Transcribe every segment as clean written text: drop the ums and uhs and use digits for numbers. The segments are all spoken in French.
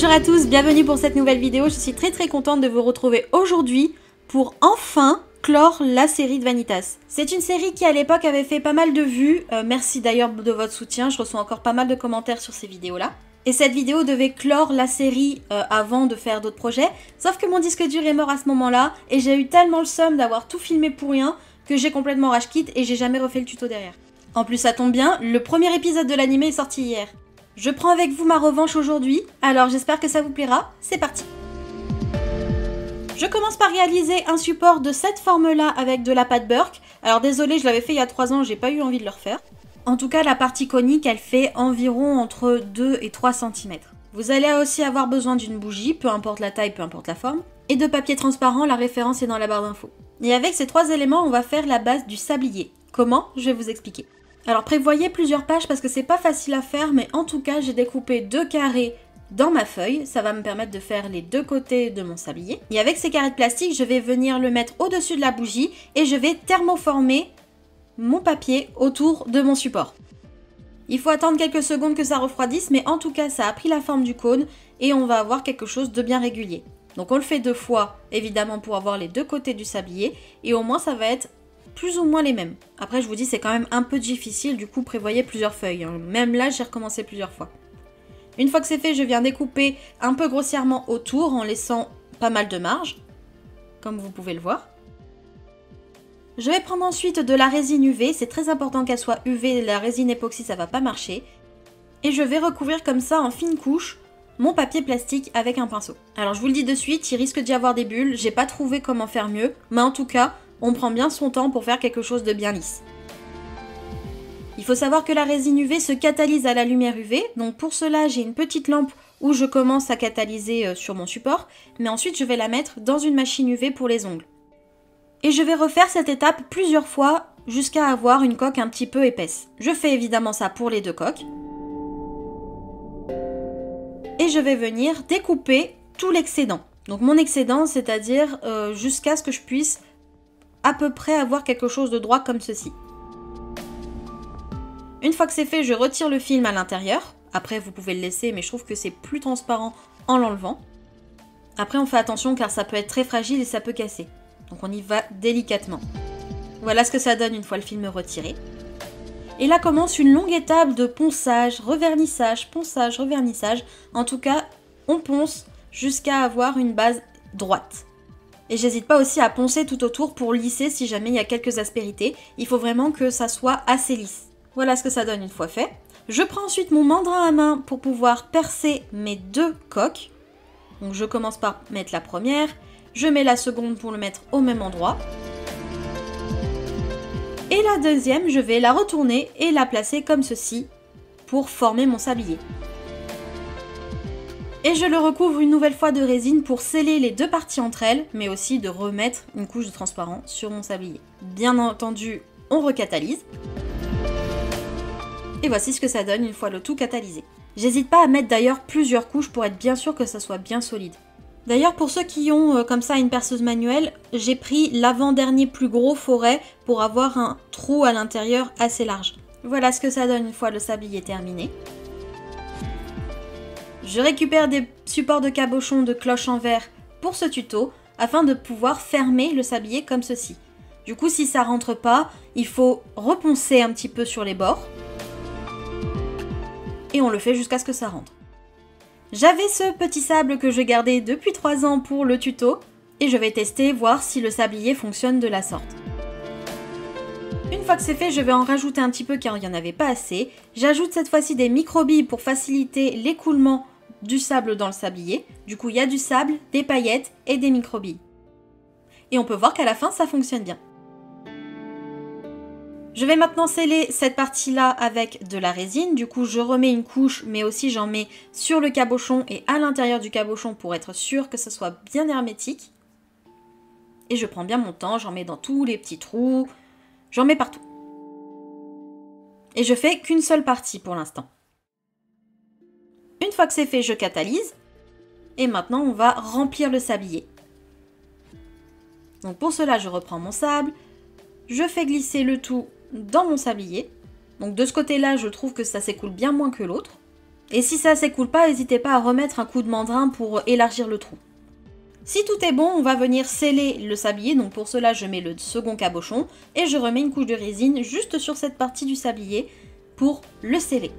Bonjour à tous, bienvenue pour cette nouvelle vidéo. Je suis très contente de vous retrouver aujourd'hui pour enfin clore la série de Vanitas. C'est une série qui à l'époque avait fait pas mal de vues, merci d'ailleurs de votre soutien, je reçois encore pas mal de commentaires sur ces vidéos-là. Et cette vidéo devait clore la série avant de faire d'autres projets, sauf que mon disque dur est mort à ce moment-là, et j'ai eu tellement le seum d'avoir tout filmé pour rien, que j'ai complètement rage quit et j'ai jamais refait le tuto derrière. En plus ça tombe bien, le premier épisode de l'anime est sorti hier. Je prends avec vous ma revanche aujourd'hui, alors j'espère que ça vous plaira, c'est parti. Je commence par réaliser un support de cette forme-là avec de la pâte Burke. Alors désolé, je l'avais fait il y a 3 ans, j'ai pas eu envie de le refaire. En tout cas, la partie conique, elle fait environ entre 2 et 3 cm. Vous allez aussi avoir besoin d'une bougie, peu importe la taille, peu importe la forme, et de papier transparent, la référence est dans la barre d'infos. Et avec ces 3 éléments, on va faire la base du sablier. Comment? Je vais vous expliquer. Alors prévoyez plusieurs pages parce que c'est pas facile à faire, mais en tout cas j'ai découpé 2 carrés dans ma feuille, ça va me permettre de faire les 2 côtés de mon sablier. Et avec ces carrés de plastique, je vais venir le mettre au-dessus de la bougie et je vais thermoformer mon papier autour de mon support. Il faut attendre quelques secondes que ça refroidisse, mais en tout cas ça a pris la forme du cône et on va avoir quelque chose de bien régulier. Donc on le fait 2 fois, évidemment pour avoir les 2 côtés du sablier, et au moins ça va être plus ou moins les mêmes. Après je vous dis c'est quand même un peu difficile, du coup prévoyez plusieurs feuilles, hein. Même là j'ai recommencé plusieurs fois. Une fois que c'est fait, je viens découper un peu grossièrement autour en laissant pas mal de marge, comme vous pouvez le voir. Je vais prendre ensuite de la résine UV, c'est très important qu'elle soit UV, la résine époxy ça va pas marcher. Et je vais recouvrir comme ça en fine couche mon papier plastique avec un pinceau. Alors je vous le dis de suite, il risque d'y avoir des bulles, j'ai pas trouvé comment faire mieux, mais en tout cas, on prend bien son temps pour faire quelque chose de bien lisse. Il faut savoir que la résine UV se catalyse à la lumière UV, donc pour cela j'ai une petite lampe où je commence à catalyser sur mon support, mais ensuite je vais la mettre dans une machine UV pour les ongles. Et je vais refaire cette étape plusieurs fois jusqu'à avoir une coque un petit peu épaisse. Je fais évidemment ça pour les 2 coques. Et je vais venir découper tout l'excédent. Donc mon excédent, c'est-à-dire jusqu'à ce que je puisse à peu près avoir quelque chose de droit comme ceci. Une fois que c'est fait, je retire le film à l'intérieur. Après, vous pouvez le laisser, mais je trouve que c'est plus transparent en l'enlevant. Après, on fait attention car ça peut être très fragile et ça peut casser. Donc on y va délicatement. Voilà ce que ça donne une fois le film retiré. Et là commence une longue étape de ponçage, revernissage, ponçage, revernissage. En tout cas, on ponce jusqu'à avoir une base droite. Et j'hésite pas aussi à poncer tout autour pour lisser si jamais il y a quelques aspérités. Il faut vraiment que ça soit assez lisse. Voilà ce que ça donne une fois fait. Je prends ensuite mon mandrin à main pour pouvoir percer mes 2 coques. Donc je commence par mettre la première, je mets la seconde pour le mettre au même endroit. Et la deuxième, je vais la retourner et la placer comme ceci pour former mon sablier. Et je le recouvre une nouvelle fois de résine pour sceller les 2 parties entre elles, mais aussi de remettre une couche de transparent sur mon sablier. Bien entendu, on recatalyse. Et voici ce que ça donne une fois le tout catalysé. J'hésite pas à mettre d'ailleurs plusieurs couches pour être bien sûr que ça soit bien solide. D'ailleurs pour ceux qui ont comme ça une perceuse manuelle, j'ai pris l'avant-dernier plus gros forêt pour avoir un trou à l'intérieur assez large. Voilà ce que ça donne une fois le sablier terminé. Je récupère des supports de cabochon de cloche en verre pour ce tuto afin de pouvoir fermer le sablier comme ceci. Du coup si ça rentre pas, il faut reponcer un petit peu sur les bords. Et on le fait jusqu'à ce que ça rentre. J'avais ce petit sable que je gardais depuis 3 ans pour le tuto, et je vais tester, voir si le sablier fonctionne de la sorte. Une fois que c'est fait, je vais en rajouter un petit peu car il n'y en avait pas assez. J'ajoute cette fois-ci des microbilles pour faciliter l'écoulement du sable dans le sablier. Du coup, il y a du sable, des paillettes et des microbilles. Et on peut voir qu'à la fin, ça fonctionne bien. Je vais maintenant sceller cette partie-là avec de la résine. Du coup, je remets une couche, mais aussi j'en mets sur le cabochon et à l'intérieur du cabochon pour être sûr que ce soit bien hermétique. Et je prends bien mon temps, j'en mets dans tous les petits trous, j'en mets partout. Et je fais qu'une seule partie pour l'instant. Une fois que c'est fait, je catalyse. Et maintenant, on va remplir le sablier. Donc pour cela, je reprends mon sable. Je fais glisser le tout dans mon sablier. Donc de ce côté-là, je trouve que ça s'écoule bien moins que l'autre. Et si ça s'écoule pas, n'hésitez pas à remettre un coup de mandrin pour élargir le trou. Si tout est bon, on va venir sceller le sablier, donc pour cela je mets le second cabochon et je remets une couche de résine juste sur cette partie du sablier pour le sceller.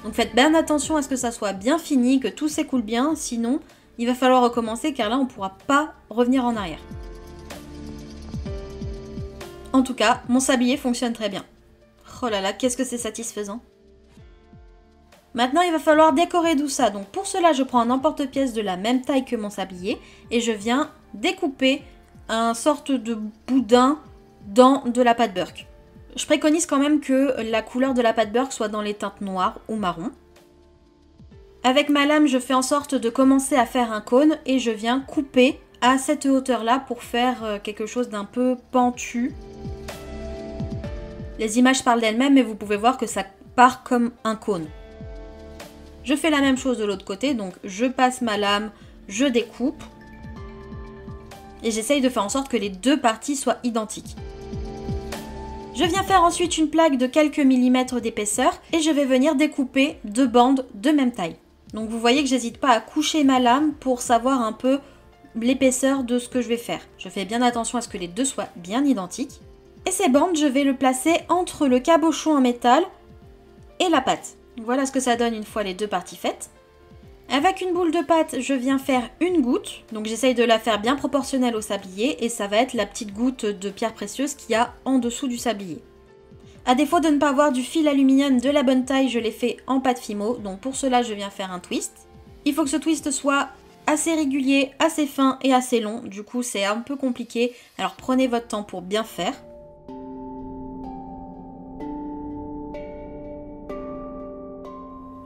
Donc faites bien attention à ce que ça soit bien fini, que tout s'écoule bien, sinon il va falloir recommencer car là on ne pourra pas revenir en arrière. En tout cas, mon sablier fonctionne très bien. Oh là là, qu'est-ce que c'est satisfaisant. Maintenant, il va falloir décorer tout ça. Donc pour cela, je prends un emporte-pièce de la même taille que mon sablier et je viens découper un sorte de boudin dans de la pâte Burke. Je préconise quand même que la couleur de la pâte Burke soit dans les teintes noires ou marron. Avec ma lame, je fais en sorte de commencer à faire un cône et je viens couper à cette hauteur-là pour faire quelque chose d'un peu pentu. Les images parlent d'elles-mêmes, mais vous pouvez voir que ça part comme un cône. Je fais la même chose de l'autre côté, donc je passe ma lame, je découpe. Et j'essaye de faire en sorte que les deux parties soient identiques. Je viens faire ensuite une plaque de quelques millimètres d'épaisseur et je vais venir découper deux bandes de même taille. Donc vous voyez que j'hésite pas à coucher ma lame pour savoir un peu l'épaisseur de ce que je vais faire. Je fais bien attention à ce que les deux soient bien identiques. Et ces bandes, je vais le placer entre le cabochon en métal et la pâte. Voilà ce que ça donne une fois les deux parties faites. Avec une boule de pâte, je viens faire une goutte. Donc j'essaye de la faire bien proportionnelle au sablier et ça va être la petite goutte de pierre précieuse qu'il y a en dessous du sablier. A défaut de ne pas avoir du fil aluminium de la bonne taille, je l'ai fait en pâte Fimo. Donc pour cela, je viens faire un twist. Il faut que ce twist soit assez régulier, assez fin et assez long. Du coup, c'est un peu compliqué. Alors prenez votre temps pour bien faire.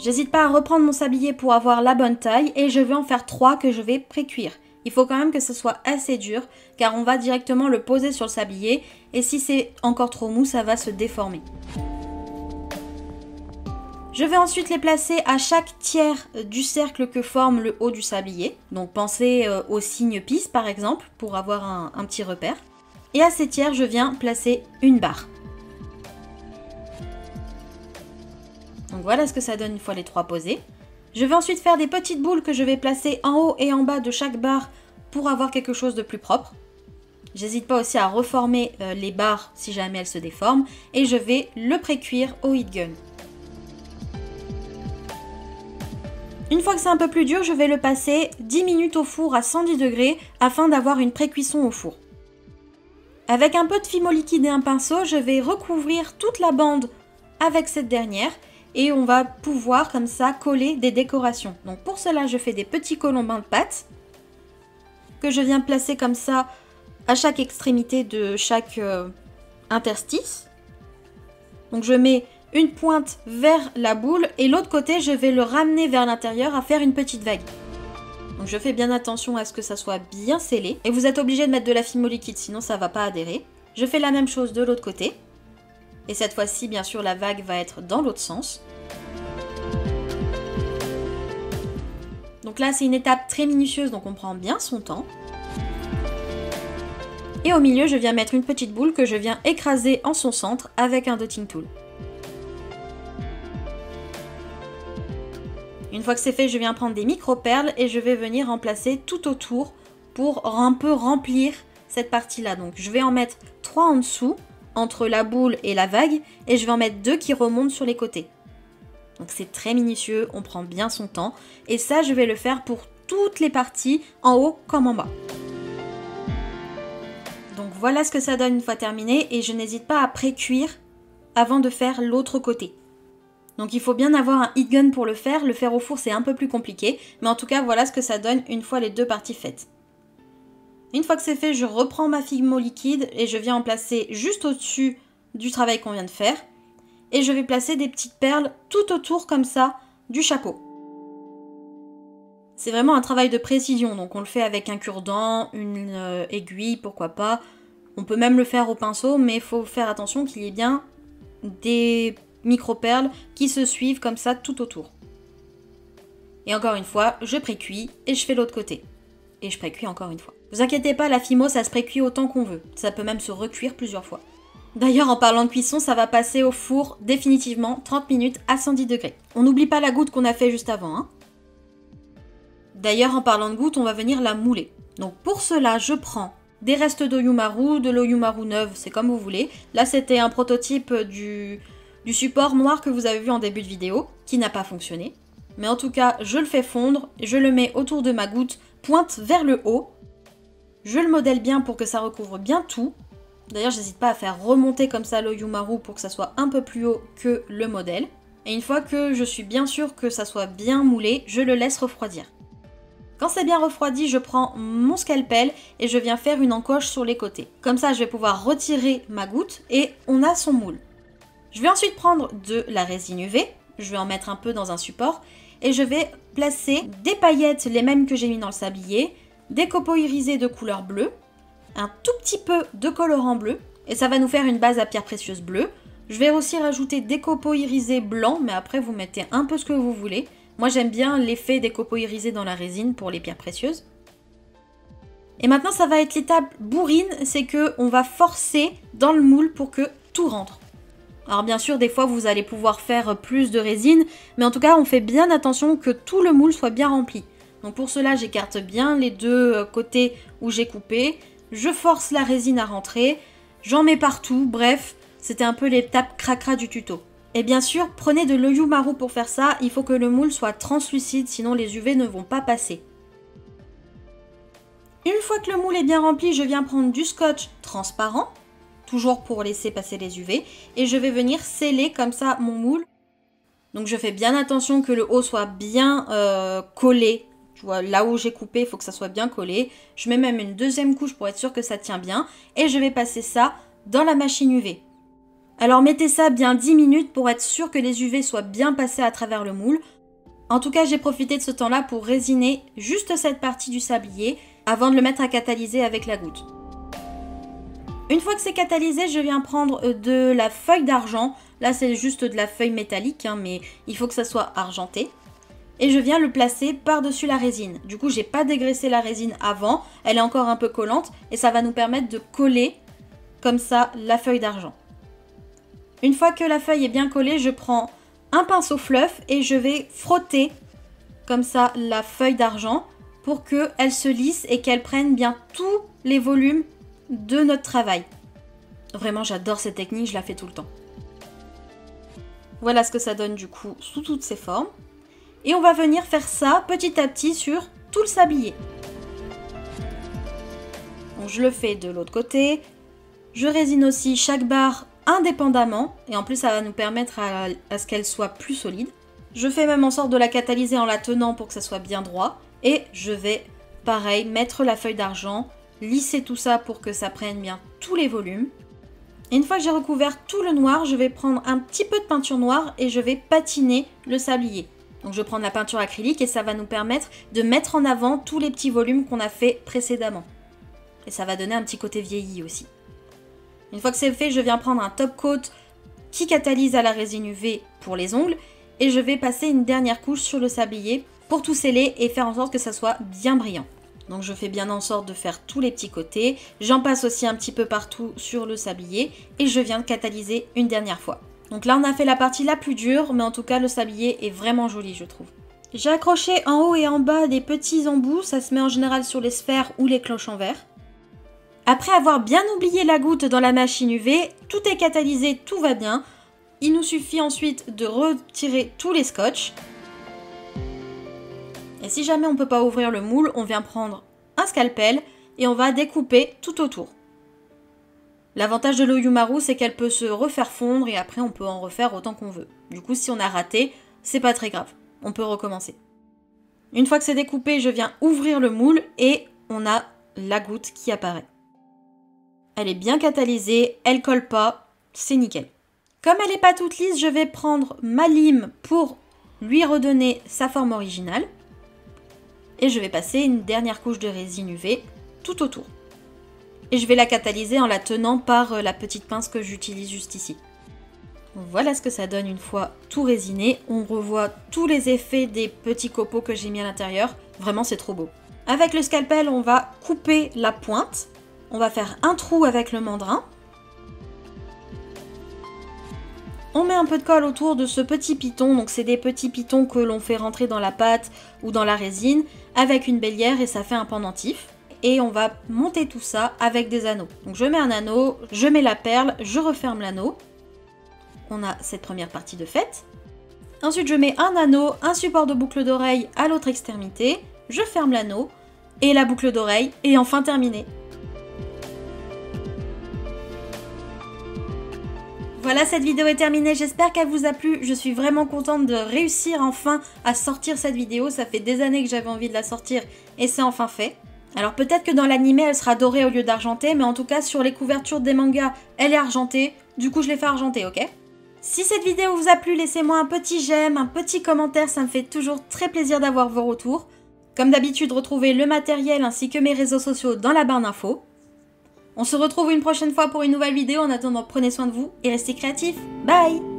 J'hésite pas à reprendre mon sablier pour avoir la bonne taille et je vais en faire 3 que je vais pré-cuire. Il faut quand même que ce soit assez dur car on va directement le poser sur le sablier et si c'est encore trop mou, ça va se déformer. Je vais ensuite les placer à chaque tiers du cercle que forme le haut du sablier. Donc pensez au signe pisse par exemple pour avoir un petit repère. Et à ces tiers, je viens placer une barre. Donc voilà ce que ça donne une fois les 3 posés. Je vais ensuite faire des petites boules que je vais placer en haut et en bas de chaque barre pour avoir quelque chose de plus propre. J'hésite pas aussi à reformer les barres si jamais elles se déforment. Et je vais le pré-cuire au heat gun. Une fois que c'est un peu plus dur, je vais le passer 10 minutes au four à 110 degrés afin d'avoir une pré-cuisson au four. Avec un peu de Fimo liquide et un pinceau, je vais recouvrir toute la bande avec cette dernière. Et on va pouvoir comme ça coller des décorations. Donc pour cela, je fais des petits colombins de pâte que je viens placer comme ça à chaque extrémité de chaque interstice. Donc je mets une pointe vers la boule et l'autre côté, je vais le ramener vers l'intérieur à faire une petite vague. Donc je fais bien attention à ce que ça soit bien scellé. Et vous êtes obligé de mettre de la Fimo liquide, sinon ça ne va pas adhérer. Je fais la même chose de l'autre côté. Et cette fois-ci, bien sûr, la vague va être dans l'autre sens. Donc là, c'est une étape très minutieuse, donc on prend bien son temps. Et au milieu, je viens mettre une petite boule que je viens écraser en son centre avec un dotting tool. Une fois que c'est fait, je viens prendre des micro-perles et je vais venir en placer tout autour pour un peu remplir cette partie-là. Donc je vais en mettre 3 en dessous, entre la boule et la vague, et je vais en mettre 2 qui remontent sur les côtés. Donc c'est très minutieux, on prend bien son temps, et ça je vais le faire pour toutes les parties, en haut comme en bas. Donc voilà ce que ça donne une fois terminé, et je n'hésite pas à pré-cuire avant de faire l'autre côté. Donc il faut bien avoir un heat gun pour le faire au four c'est un peu plus compliqué, mais en tout cas voilà ce que ça donne une fois les deux parties faites. Une fois que c'est fait, je reprends ma Fimo liquide et je viens en placer juste au-dessus du travail qu'on vient de faire. Et je vais placer des petites perles tout autour comme ça du chapeau. C'est vraiment un travail de précision, donc on le fait avec un cure-dent, une aiguille, pourquoi pas. On peut même le faire au pinceau, mais il faut faire attention qu'il y ait bien des micro-perles qui se suivent comme ça tout autour. Et encore une fois, je pré-cuis et je fais l'autre côté. Et je pré-cuis encore une fois. Vous inquiétez pas, la Fimo ça se pré-cuit autant qu'on veut. Ça peut même se recuire plusieurs fois. D'ailleurs, en parlant de cuisson, ça va passer au four définitivement 30 minutes à 110 degrés. On n'oublie pas la goutte qu'on a fait juste avant, hein. D'ailleurs, en parlant de goutte, on va venir la mouler. Donc pour cela, je prends des restes d'Oyumaru, de l'Oyumaru neuve, c'est comme vous voulez. Là, c'était un prototype du support noir que vous avez vu en début de vidéo, qui n'a pas fonctionné. Mais en tout cas, je le fais fondre, je le mets autour de ma goutte, pointe vers le haut. Je le modèle bien pour que ça recouvre bien tout. D'ailleurs, j'hésite pas à faire remonter comme ça l'Oyumaru pour que ça soit un peu plus haut que le modèle. Et une fois que je suis bien sûre que ça soit bien moulé, je le laisse refroidir. Quand c'est bien refroidi, je prends mon scalpel et je viens faire une encoche sur les côtés. Comme ça, je vais pouvoir retirer ma goutte et on a son moule. Je vais ensuite prendre de la résine UV, je vais en mettre un peu dans un support et je vais placer des paillettes, les mêmes que j'ai mis dans le sablier, des copeaux irisés de couleur bleue, un tout petit peu de colorant bleu et ça va nous faire une base à pierres précieuses bleues. Je vais aussi rajouter des copeaux irisés blancs, mais après vous mettez un peu ce que vous voulez. Moi j'aime bien l'effet des copeaux irisés dans la résine pour les pierres précieuses. Et maintenant ça va être l'étape bourrine, c'est que on va forcer dans le moule pour que tout rentre. Alors bien sûr des fois vous allez pouvoir faire plus de résine, mais en tout cas on fait bien attention que tout le moule soit bien rempli. Donc pour cela j'écarte bien les deux côtés où j'ai coupé, je force la résine à rentrer, j'en mets partout, bref, c'était un peu l'étape cracra du tuto. Et bien sûr, prenez de l'Oyumaru pour faire ça, il faut que le moule soit translucide, sinon les UV ne vont pas passer. Une fois que le moule est bien rempli, je viens prendre du scotch transparent, toujours pour laisser passer les UV, et je vais venir sceller comme ça mon moule. Donc je fais bien attention que le haut soit bien collé. Tu vois, là où j'ai coupé, il faut que ça soit bien collé. Je mets même une deuxième couche pour être sûr que ça tient bien. Et je vais passer ça dans la machine UV. Alors mettez ça bien 10 minutes pour être sûr que les UV soient bien passés à travers le moule. En tout cas, j'ai profité de ce temps-là pour résiner juste cette partie du sablier avant de le mettre à catalyser avec la goutte. Une fois que c'est catalysé, je viens prendre de la feuille d'argent. Là, c'est juste de la feuille métallique, hein, mais il faut que ça soit argenté. Et je viens le placer par-dessus la résine. Du coup, j'ai pas dégraissé la résine avant, elle est encore un peu collante et ça va nous permettre de coller comme ça la feuille d'argent. Une fois que la feuille est bien collée, je prends un pinceau fluff et je vais frotter comme ça la feuille d'argent pour qu'elle se lisse et qu'elle prenne bien tous les volumes de notre travail. Vraiment, j'adore cette technique, je la fais tout le temps. Voilà ce que ça donne du coup sous toutes ses formes. Et on va venir faire ça petit à petit sur tout le sablier. Donc je le fais de l'autre côté. Je résine aussi chaque barre indépendamment. Et en plus ça va nous permettre à ce qu'elle soit plus solide. Je fais même en sorte de la catalyser en la tenant pour que ça soit bien droit. Et je vais, pareil, mettre la feuille d'argent, lisser tout ça pour que ça prenne bien tous les volumes. Et une fois que j'ai recouvert tout le noir, je vais prendre un petit peu de peinture noire et je vais patiner le sablier. Donc je vais prendre la peinture acrylique et ça va nous permettre de mettre en avant tous les petits volumes qu'on a fait précédemment. Et ça va donner un petit côté vieilli aussi. Une fois que c'est fait, je viens prendre un top coat qui catalyse à la résine UV pour les ongles. Et je vais passer une dernière couche sur le sablier pour tout sceller et faire en sorte que ça soit bien brillant. Donc je fais bien en sorte de faire tous les petits côtés. J'en passe aussi un petit peu partout sur le sablier. Et je viens de catalyser une dernière fois. Donc là, on a fait la partie la plus dure, mais en tout cas, le sablier est vraiment joli, je trouve. J'ai accroché en haut et en bas des petits embouts, ça se met en général sur les sphères ou les cloches en verre. Après avoir bien oublié la goutte dans la machine UV, tout est catalysé, tout va bien. Il nous suffit ensuite de retirer tous les scotch. Et si jamais on ne peut pas ouvrir le moule, on vient prendre un scalpel et on va découper tout autour. L'avantage de l'Oyumaru, c'est qu'elle peut se refaire fondre et après on peut en refaire autant qu'on veut. Du coup, si on a raté, c'est pas très grave. On peut recommencer. Une fois que c'est découpé, je viens ouvrir le moule et on a la goutte qui apparaît. Elle est bien catalysée, elle colle pas, c'est nickel. Comme elle n'est pas toute lisse, je vais prendre ma lime pour lui redonner sa forme originale. Et je vais passer une dernière couche de résine UV tout autour. Et je vais la catalyser en la tenant par la petite pince que j'utilise juste ici. Voilà ce que ça donne une fois tout résiné. On revoit tous les effets des petits copeaux que j'ai mis à l'intérieur. Vraiment, c'est trop beau. Avec le scalpel, on va couper la pointe. On va faire un trou avec le mandrin. On met un peu de colle autour de ce petit piton, donc c'est des petits pitons que l'on fait rentrer dans la pâte ou dans la résine avec une bélière et ça fait un pendentif. Et on va monter tout ça avec des anneaux. Donc je mets un anneau, je mets la perle, je referme l'anneau. On a cette première partie de faite. Ensuite je mets un anneau, un support de boucle d'oreille à l'autre extrémité, je ferme l'anneau et la boucle d'oreille est enfin terminée. Voilà, cette vidéo est terminée, j'espère qu'elle vous a plu. Je suis vraiment contente de réussir enfin à sortir cette vidéo. Ça fait des années que j'avais envie de la sortir et c'est enfin fait. Alors peut-être que dans l'animé elle sera dorée au lieu d'argentée, mais en tout cas sur les couvertures des mangas, elle est argentée. Du coup je l'ai fait argenter, ok? Si cette vidéo vous a plu, laissez-moi un petit j'aime, un petit commentaire, ça me fait toujours très plaisir d'avoir vos retours. Comme d'habitude, retrouvez le matériel ainsi que mes réseaux sociaux dans la barre d'infos. On se retrouve une prochaine fois pour une nouvelle vidéo. En attendant, prenez soin de vous et restez créatifs. Bye!